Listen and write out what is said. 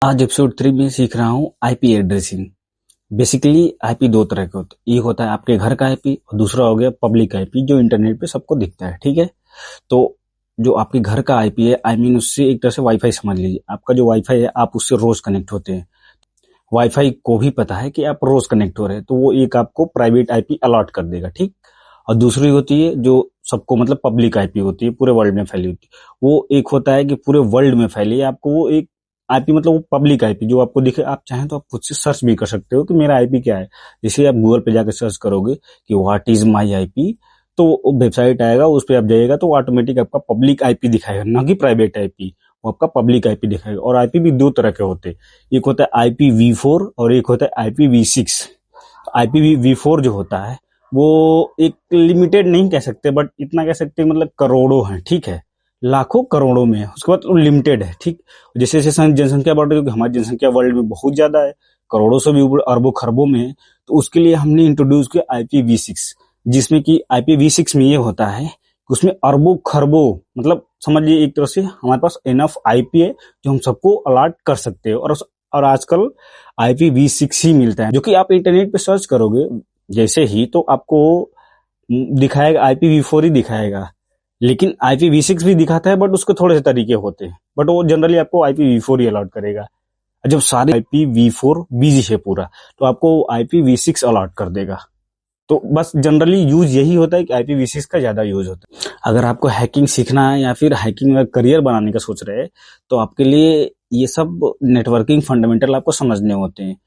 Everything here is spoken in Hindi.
आज एपिसोड 3 में सीख रहा हूँ आईपी एड्रेसिंग। बेसिकली आईपी दो तरह के होते हैं। एक होता है आपके घर का आईपी और दूसरा हो गया पब्लिक आईपी जो इंटरनेट पे सबको दिखता है। ठीक है, तो जो आपके घर का आईपी है, आई मीन उससे एक तरह से वाईफाई समझ लीजिए। आपका जो वाईफाई है आप उससे रोज कनेक्ट होते हैं। वाईफाई को भी पता है कि आप रोज कनेक्ट हो रहे हैं, तो वो एक आपको प्राइवेट आईपी अलॉट कर देगा। ठीक, और दूसरी होती है जो सबको मतलब पब्लिक आईपी होती है, पूरे वर्ल्ड में फैली होती है। वो एक होता है कि पूरे वर्ल्ड में फैली है, आपको वो एक आईपी मतलब वो पब्लिक आईपी जो आपको दिखे। आप चाहें तो आप खुद से सर्च भी कर सकते हो कि मेरा आईपी क्या है। जैसे आप गूगल पे जाकर सर्च करोगे कि व्हाट इज माई आईपी, तो वेबसाइट आएगा, उस पर आप जाइएगा तो ऑटोमेटिक आपका पब्लिक आईपी दिखाएगा, ना कि प्राइवेट आईपी। वो आपका पब्लिक आईपी दिखाएगा। और आईपी भी दो तरह के होते हैं, एक होता है IPv4 और एक होता है IPv6। IPv4 जो होता है वो एक लिमिटेड नहीं कह सकते, बट इतना कह सकते हैं मतलब करोड़ों हैं। ठीक है, लाखों करोड़ों में है। उसके बाद वो लिमिटेड है। ठीक, जैसे जैसे जनसंख्या बढ़ रही है, क्योंकि हमारी जनसंख्या वर्ल्ड में बहुत ज्यादा है, करोड़ों से भी ऊपर, अरबों खरबों में है। तो उसके लिए हमने इंट्रोड्यूस किया IPv6, जिसमें कि IPv6 में ये होता है कि उसमें अरबों खरबों मतलब समझिए एक तरह से हमारे पास इनफ आईपी है जो हम सबको अलॉट कर सकते हैं। और आजकल IPv6 ही मिलता है, जो कि आप इंटरनेट पे सर्च करोगे जैसे ही तो आपको दिखाएगा IPv4 ही दिखाएगा। लेकिन IPv6 भी दिखाता है, बट उसके थोड़े से तरीके होते हैं, बट वो जनरली आपको IPv4 ही अलॉट करेगा। जब सारे IPv4 बिजी है पूरा, तो आपको IPv6 अलॉट कर देगा। तो बस जनरली यूज यही होता है कि IPv6 का ज्यादा यूज होता है। अगर आपको हैकिंग सीखना है या फिर हैकिंग में करियर बनाने का सोच रहे हैं, तो आपके लिए ये सब नेटवर्किंग फंडामेंटल आपको समझने होते हैं।